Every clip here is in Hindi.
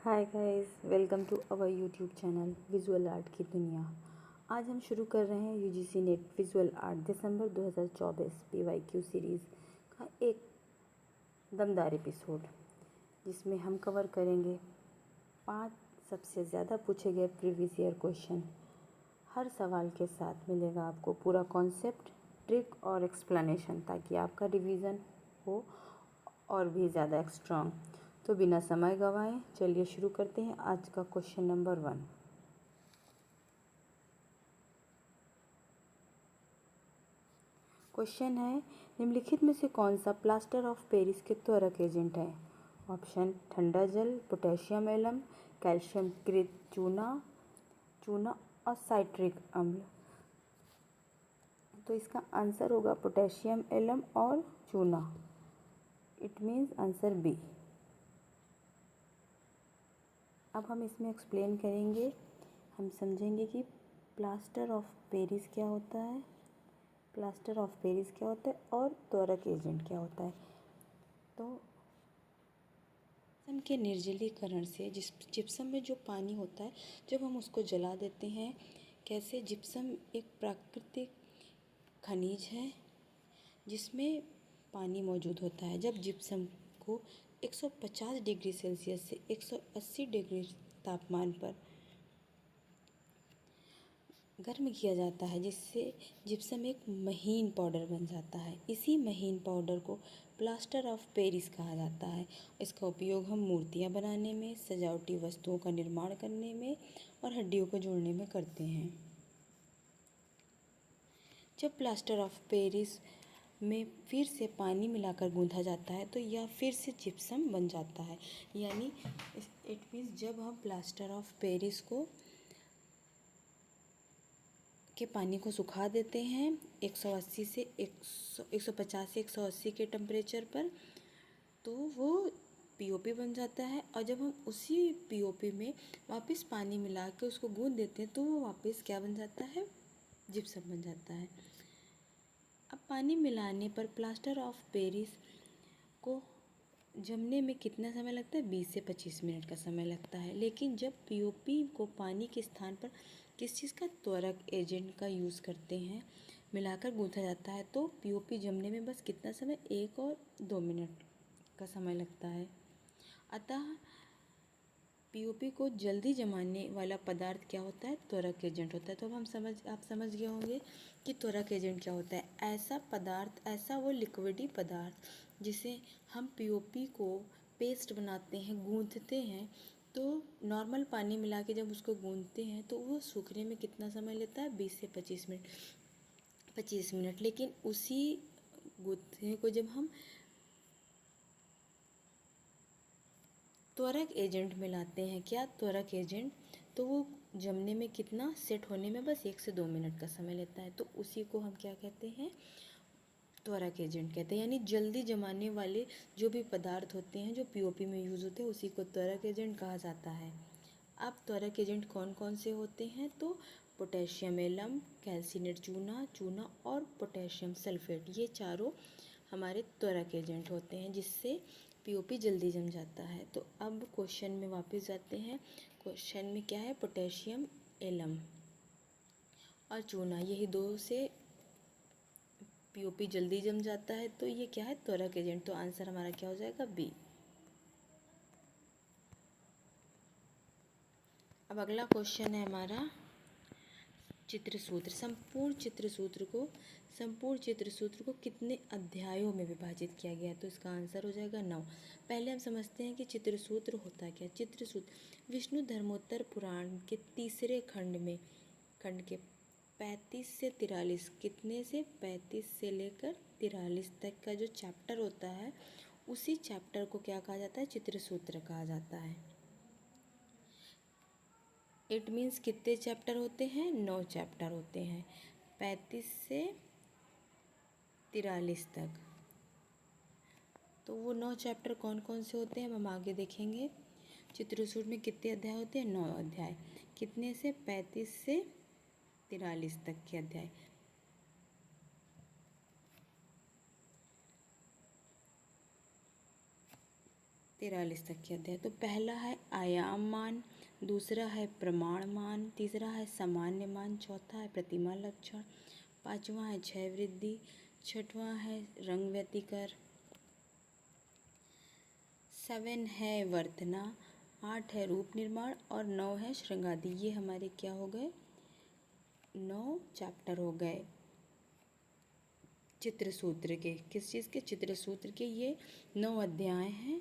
Hi guys, welcome to our YouTube channel visual art की दुनिया। आज हम शुरू कर रहे हैं यूजीसी नेट विजुअल आर्ट दिसंबर 2024 पीवाईक्यू सीरीज़ का एक दमदार एपिसोड, जिसमें हम कवर करेंगे 5 सबसे ज़्यादा पूछे गए प्रीवियस ईयर क्वेश्चन। हर सवाल के साथ मिलेगा आपको पूरा कॉन्सेप्ट, ट्रिक और एक्सप्लेनेशन, ताकि आपका रिवीजन हो और भी ज़्यादा स्ट्रॉन्ग। तो बिना समय गंवाए चलिए शुरू करते हैं आज का क्वेश्चन नंबर 1। क्वेश्चन है, निम्नलिखित में से कौन सा प्लास्टर ऑफ पेरिस के त्वरक एजेंट है? ऑप्शन: ठंडा जल, पोटेशियम एलम, कैल्शियम कृत चूना और साइट्रिक अम्ल। तो इसका आंसर होगा पोटेशियम एलम और चूना। It means answer B. अब हम इसमें एक्सप्लेन करेंगे, हम समझेंगे कि प्लास्टर ऑफ पेरिस क्या होता है, और त्वरक एजेंट क्या होता है। तो जिप्सम के निर्जलीकरण से जिप्सम में जो पानी होता है, जब हम उसको जला देते हैं, कैसे जिप्सम एक प्राकृतिक खनिज है जिसमें पानी मौजूद होता है। जब जिप्सम को 150 डिग्री सेल्सियस से 180 डिग्री तापमान पर गर्म किया जाता है, जिससे जिप्सम एक महीन पाउडर बन जाता है। इसी महीन पाउडर को प्लास्टर ऑफ पेरिस कहा जाता है। इसका उपयोग हम मूर्तियाँ बनाने में, सजावटी वस्तुओं का निर्माण करने में और हड्डियों को जोड़ने में करते हैं। जब प्लास्टर ऑफ पेरिस में फिर से पानी मिलाकर गूंथा जाता है तो यह फिर से जिप्सम बन जाता है। यानी इट मीन्स जब हम प्लास्टर ऑफ पेरिस के पानी को सुखा देते हैं 150 से 180 के टेम्परेचर पर, तो वो पीओपी बन जाता है। और जब हम उसी पीओपी में वापस पानी मिला के उसको गूंथ देते हैं तो वो वापस क्या बन जाता है? जिप्सम बन जाता है। अब पानी मिलाने पर प्लास्टर ऑफ पेरिस को जमने में कितना समय लगता है? 20 से 25 मिनट का समय लगता है। लेकिन जब पीओपी को पानी के स्थान पर किस चीज़ का, त्वरक एजेंट का यूज़ करते हैं, मिलाकर गूंथा जाता है, तो पीओपी जमने में बस कितना समय? 1 और 2 मिनट का समय लगता है। अतः पीओपी को जल्दी जमाने वाला पदार्थ क्या होता है? त्वरक एजेंट होता है। तो अब आप समझ गए होंगे कि त्वरक एजेंट क्या होता है। ऐसा पदार्थ, ऐसा वो लिक्विडी पदार्थ जिसे हम पीओपी को पेस्ट बनाते हैं, गूंथते हैं, तो नॉर्मल पानी मिला के जब उसको गूंथते हैं तो वो सूखने में कितना समय लेता है? 20 से 25 मिनट। लेकिन उसी गूंथने को जब हम त्वरक एजेंट मिलाते हैं, क्या त्वरक एजेंट, तो वो जमने में कितना, सेट होने में बस 1 से 2 मिनट का समय लेता है। तो उसी को हम क्या कहते हैं? त्वरक एजेंट कहते हैं। यानी जल्दी जमाने वाले जो भी पदार्थ होते हैं जो पीओपी में यूज़ होते हैं, उसी को त्वरक एजेंट कहा जाता है। अब त्वरक एजेंट कौन कौन से होते हैं? तो पोटेशियम एलम, कैल्सिनेट चूना और पोटेशियम सल्फेट, ये चारों हमारे त्वरक एजेंट होते हैं जिससे पीओपी जल्दी जम जाता है। तो अब क्वेश्चन में वापस जाते हैं। क्वेश्चन में क्या है? पोटेशियम एलम और चूना, यही दो से पीओपी जल्दी जम जाता है। तो ये क्या है? त्वरक एजेंट। तो आंसर हमारा क्या हो जाएगा? बी। अब अगला क्वेश्चन है हमारा चित्र सूत्र। संपूर्ण चित्र सूत्र को कितने अध्यायों में विभाजित किया गया है? तो इसका आंसर हो जाएगा 9। पहले हम समझते हैं कि चित्र सूत्र होता क्या। चित्र सूत्र विष्णु धर्मोत्तर पुराण के तीसरे खंड के 35 से 43, कितने से? 35 से लेकर 43 तक का जो चैप्टर होता है, उसी चैप्टर को क्या कहा जाता है? चित्र सूत्र कहा जाता है। इट मीन्स कितने चैप्टर होते हैं? 9 चैप्टर होते हैं, 35 से 43 तक। तो वो 9 चैप्टर कौन कौन से होते हैं हम आगे देखेंगे। चित्रसूत्र में कितने अध्याय होते हैं? 9 अध्याय। कितने से? 35 से 43 तक के अध्याय। 43 तक के अध्याय। तो पहला है आयाम मान, दूसरा है प्रमाण मान, तीसरा है सामान्य मान, चौथा है प्रतिमा लक्षण, पांचवा है क्षय वृद्धि, छठवां है रंग व्यतिकर, 7 है वर्तना, 8 है रूप निर्माण और 9 है श्रृंगादि। ये हमारे क्या हो गए, 9 चैप्टर हो गए चित्र सूत्र के। किस चीज़ के, चित्र सूत्र के। ये 9 अध्याय हैं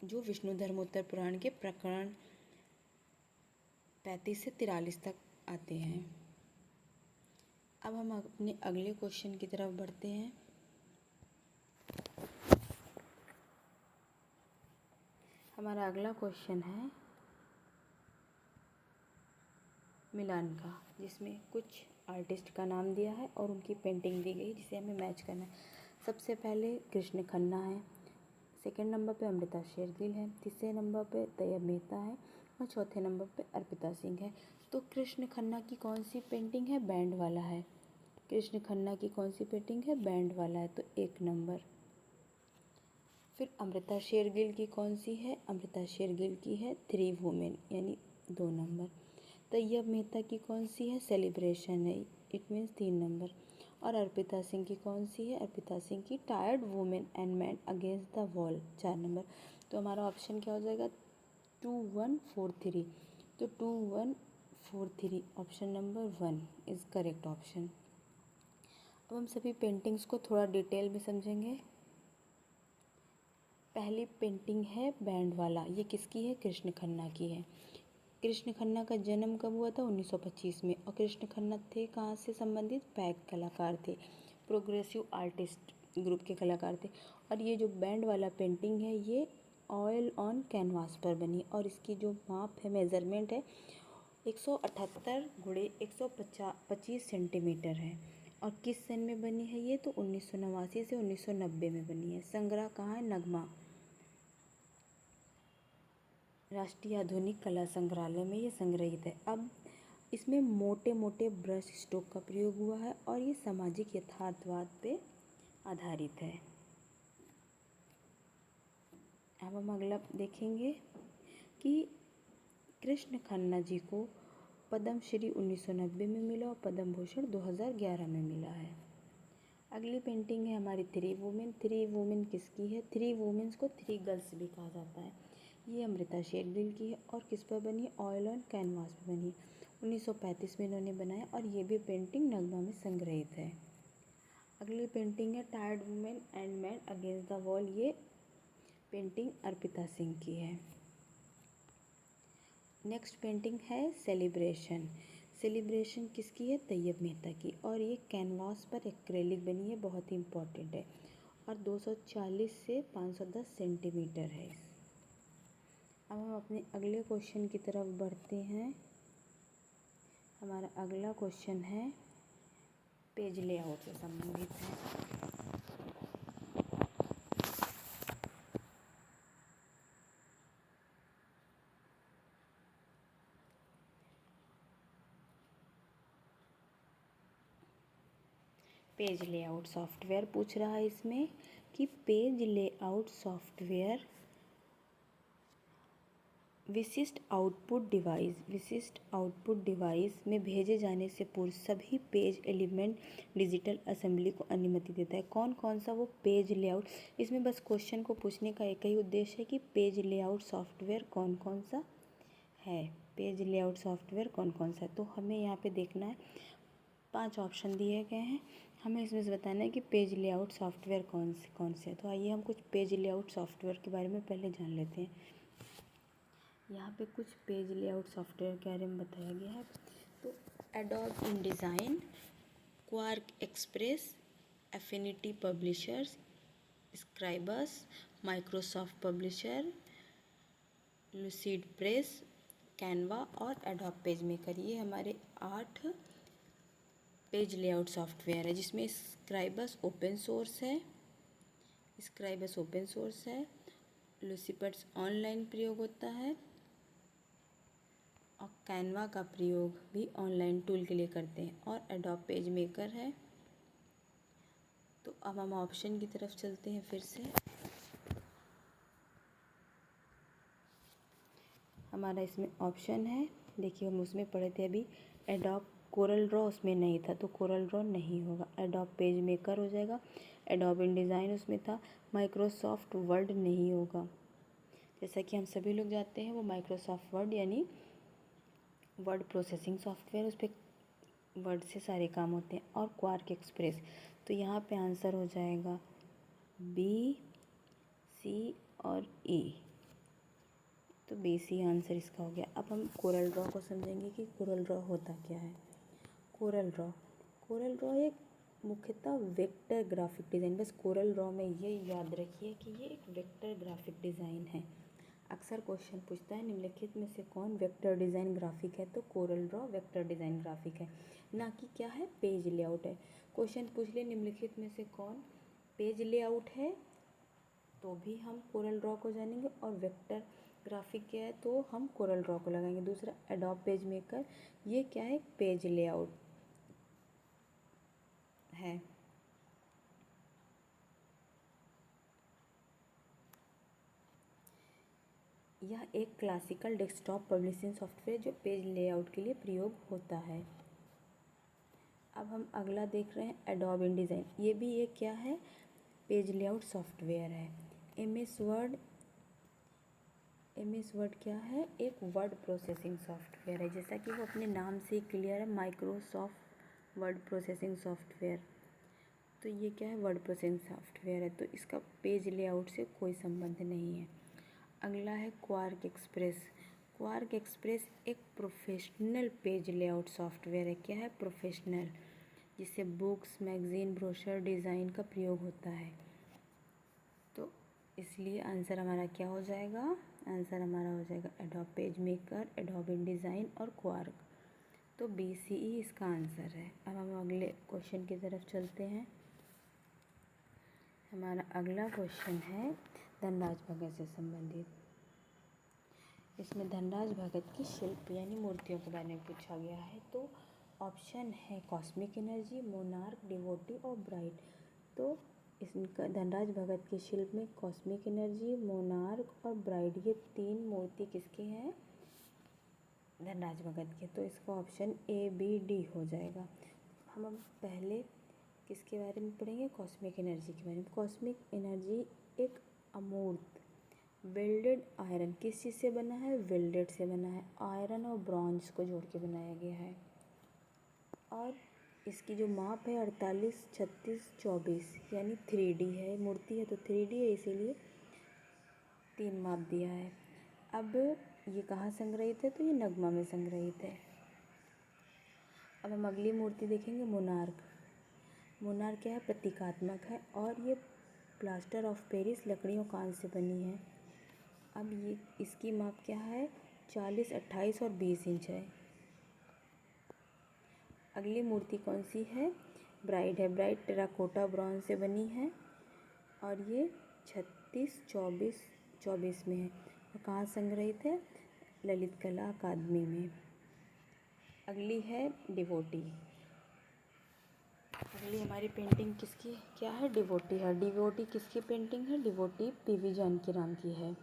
जो विष्णु धर्मोत्तर पुराण के प्रकरण 35 से 43 तक आते हैं। अब हम अपने अगले क्वेश्चन की तरफ बढ़ते हैं। हमारा अगला क्वेश्चन है मिलान का, जिसमें कुछ आर्टिस्ट का नाम दिया है और उनकी पेंटिंग दी गई जिसे हमें मैच करना है। सबसे पहले कृष्ण खन्ना है, सेकंड नंबर पे अमृता शेरगिल है, तीसरे नंबर पे तैयब मेहता है और चौथे नंबर पे अर्पिता सिंह है। तो कृष्ण खन्ना की कौन सी पेंटिंग है, बैंड वाला है। कृष्ण खन्ना की कौन सी पेंटिंग है, बैंड वाला है, तो 1 नंबर। फिर अमृता शेरगिल की कौन सी है, अमृता शेरगिल की है 3 वुमेन यानी 2 नंबर। तैयब मेहता की कौन सी है, सेलिब्रेशन है, इट मीन्स 3 नंबर। और अर्पिता सिंह की कौन सी है, अर्पिता सिंह की tired women and man against the wall, 4 number. तो हमारा ऑप्शन क्या हो जाएगा, 2143। तो 2143 option number 1 is correct option. अब हम सभी पेंटिंग्स को थोड़ा डिटेल में समझेंगे। पहली पेंटिंग है बैंड वाला, ये किसकी है, कृष्ण खन्ना की है। कृष्ण खन्ना का जन्म कब हुआ था, 1925 में। और कृष्ण खन्ना थे कहाँ से संबंधित, पैक कलाकार थे, प्रोग्रेसिव आर्टिस्ट ग्रुप के कलाकार थे। और ये जो बैंड वाला पेंटिंग है ये ऑयल ऑन कैनवास पर बनी और इसकी जो माप है, मेज़रमेंट है 178 गुणे 125 सेंटीमीटर है। और किस सन में बनी है ये, तो 1989 से 1990 में बनी है। संग्रह कहाँ है, नगमा राष्ट्रीय आधुनिक कला संग्रहालय में ये संग्रहित है। अब इसमें मोटे मोटे ब्रश स्ट्रोक का प्रयोग हुआ है और ये सामाजिक यथार्थवाद पे आधारित है। अब हम अगला देखेंगे कि कृष्ण खन्ना जी को पद्म श्री 1990 में मिला और पद्म भूषण 2011 में मिला है। अगली पेंटिंग है हमारी 3 वुमेन। 3 वुमेन किसकी है, 3 वुमेन्स को 3 गर्ल्स भी कहा जाता है। ये अमृता शेरगिल की है और किस पर बनी है, ऑयल ऑन कैनवास पर बनी है। 1935 में इन्होंने बनाया और ये भी पेंटिंग नगमा में संग्रहित है। अगली पेंटिंग है tired women and man against the wall, ये पेंटिंग अर्पिता सिंह की है। नेक्स्ट पेंटिंग है सेलिब्रेशन। सेलिब्रेशन किसकी है, तैयब मेहता की और ये कैनवास पर एक्रेलिक बनी है, बहुत ही इम्पॉर्टेंट है और 240 से 510 सेंटीमीटर है। अब हम अपने अगले क्वेश्चन की तरफ बढ़ते हैं। हमारा अगला क्वेश्चन है पेज लेआउट से संबंधित है। पेज लेआउट सॉफ्टवेयर पूछ रहा है इसमें कि पेज लेआउट सॉफ्टवेयर विशिष्ट आउटपुट डिवाइस में भेजे जाने से पूर्व सभी पेज एलिमेंट डिजिटल असेंबली को अनुमति देता है। कौन कौन सा वो पेज लेआउट, इसमें बस क्वेश्चन को पूछने का एक ही उद्देश्य है कि पेज लेआउट सॉफ्टवेयर कौन कौन सा है, पेज लेआउट सॉफ्टवेयर कौन कौन सा है। तो हमें यहाँ पे देखना है, 5 ऑप्शन दिए गए हैं, हमें इसमें से बताना है कि पेज लेआउट सॉफ्टवेयर कौन से है। तो आइए हम कुछ पेज लेआउट सॉफ्टवेयर के बारे में पहले जान लेते हैं। यहाँ पे कुछ पेज लेआउट सॉफ्टवेयर के बारे में बताया गया है। तो adobe InDesign, quark express, affinity publishers, Scribus, Microsoft publisher, lucid press, Canva और एडोब पेज मेकर, ये हमारे 8 पेज लेआउट सॉफ्टवेयर है। जिसमें स्क्राइबस ओपन सोर्स है, लुसिपर्स ऑनलाइन प्रयोग होता है और कैनवा का प्रयोग भी ऑनलाइन टूल के लिए करते हैं और एडोब पेज मेकर है। तो अब हम ऑप्शन की तरफ चलते हैं फिर से। हमारा इसमें ऑप्शन है, देखिए हम उसमें पढ़े थे अभी, एडोब कोरल ड्रॉ उसमें नहीं था तो कोरल ड्रॉ नहीं होगा, एडोब पेज मेकर हो जाएगा, एडोब इंडिज़ाइन उसमें था, माइक्रोसॉफ्ट वर्ड नहीं होगा। जैसा कि हम सभी लोग जानते हैं वो माइक्रोसॉफ्ट वर्ड यानी वर्ड प्रोसेसिंग सॉफ्टवेयर, उस पर वर्ड से सारे काम होते हैं। और क्वार्क एक्सप्रेस, तो यहाँ पे आंसर हो जाएगा बी, सी और ई, तो बी सी आंसर इसका हो गया। अब हम कोरल ड्रॉ को समझेंगे कि कोरल ड्रॉ होता क्या है। कोरल ड्रॉ एक मुख्यतः वेक्टर ग्राफिक डिज़ाइन, बस कोरल ड्रॉ में ये याद रखिए कि ये एक वेक्टर ग्राफिक डिज़ाइन है। अक्सर क्वेश्चन पूछता है निम्नलिखित में से कौन वेक्टर डिज़ाइन ग्राफिक है, तो Corel Draw vector design graphic है, ना कि क्या है पेज लेआउट है। क्वेश्चन पूछ ले निम्नलिखित में से कौन पेज लेआउट है, तो भी हम कोरल ड्रॉ को जानेंगे, और वेक्टर ग्राफिक क्या है तो हम कोरल ड्रॉ को लगाएंगे। दूसरा एडोब पेज मेकर, ये क्या है पेज लेआउट है। यह एक क्लासिकल डेस्कटॉप पब्लिशिंग सॉफ्टवेयर जो पेज लेआउट के लिए प्रयोग होता है। अब हम अगला देख रहे हैं एडोब इंडिज़ाइन, ये भी एक क्या है पेज लेआउट सॉफ्टवेयर है। एमएस वर्ड क्या है एक वर्ड प्रोसेसिंग सॉफ्टवेयर है, जैसा कि वो अपने नाम से क्लियर है, माइक्रोसॉफ्ट वर्ड प्रोसेसिंग सॉफ्टवेयर, तो ये क्या है वर्ड प्रोसेसिंग सॉफ्टवेयर है, तो इसका पेज लेआउट से कोई संबंध नहीं है। अगला है क्वार्क एक्सप्रेस। क्वार्क एक्सप्रेस एक प्रोफेशनल पेज लेआउट सॉफ्टवेयर है, क्या है प्रोफेशनल, जिससे बुक्स, मैगजीन, ब्रोशर डिज़ाइन का प्रयोग होता है। तो इसलिए आंसर हमारा क्या हो जाएगा, आंसर हमारा हो जाएगा एडोब पेज मेकर, एडोब इंडिज़ाइन और क्वार्क, तो बी सी ई इसका आंसर है। अब हम अगले क्वेश्चन की तरफ चलते हैं। हमारा अगला क्वेश्चन है धनराज भगत से संबंधित। इसमें धनराज भगत की शिल्प यानी मूर्तियों के बारे में पूछा गया है, तो ऑप्शन है कॉस्मिक एनर्जी, मोनार्क, डिवोटी और ब्राइड। तो इसका धनराज भगत की शिल्प में कॉस्मिक एनर्जी, मोनार्क और ब्राइड, ये तीन मूर्ति किसके हैं धनराज भगत के, तो इसका ऑप्शन ए बी डी हो जाएगा। हम अब पहले किसके बारे में पढ़ेंगे, कॉस्मिक एनर्जी के बारे में। कॉस्मिक एनर्जी एक अमूर्त वेल्डेड आयरन, किस चीज़ से बना है, वेल्डेड से बना है, आयरन और ब्रॉन्ज को जोड़ के बनाया गया है, और इसकी जो माप है 48, 36, 24 यानी 3D है, मूर्ति है तो 3D है, इसीलिए 3 माप दिया है। अब ये कहाँ संग्रहित है, तो ये नगमा में संग्रहित है। अब हम अगली मूर्ति देखेंगे मोनार्क। मोनार्क क्या है प्रतीकात्मक है, और ये प्लास्टर ऑफ पेरिस लकड़ियों कांच से बनी है। अब ये इसकी माप क्या है 40, 28 और 20 इंच है। अगली मूर्ति कौन सी है, ब्राइड है। ब्राइड टेराकोटा ब्रॉन्ज से बनी है, और ये 36, 24 में है, और कहाँ संग्रहित है, ललित कला अकादमी में। अगली है डिवोटी। अगली हमारी पेंटिंग किसकी क्या है, डिवोटी है। डिवोटी किसकी पेंटिंग है, डिवोटी पीवी जानकीराम की है।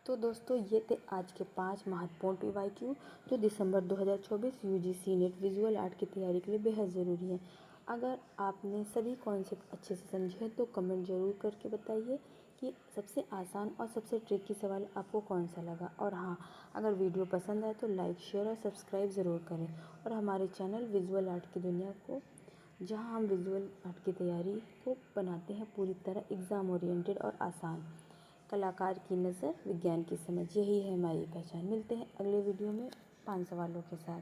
तो दोस्तों ये थे आज के 5 महत्वपूर्ण PYQ जो दिसंबर 2024 UGC नेट विजुअल आर्ट की तैयारी के लिए बेहद ज़रूरी है। अगर आपने सभी कॉन्सेप्ट अच्छे से समझे तो कमेंट ज़रूर करके बताइए कि सबसे आसान और सबसे ट्रिकी सवाल आपको कौन सा लगा। और हाँ, अगर वीडियो पसंद आए तो लाइक, शेयर और सब्सक्राइब ज़रूर करें। और हमारे चैनल विजुअल आर्ट की दुनिया को, जहाँ हम विजुअल आर्ट की तैयारी को बनाते हैं पूरी तरह एग्ज़ाम ओरिएंटेड और आसान, कलाकार की नज़र, विज्ञान की समझ, यही है हमारी पहचान। मिलते हैं अगले वीडियो में 5 सवालों के साथ।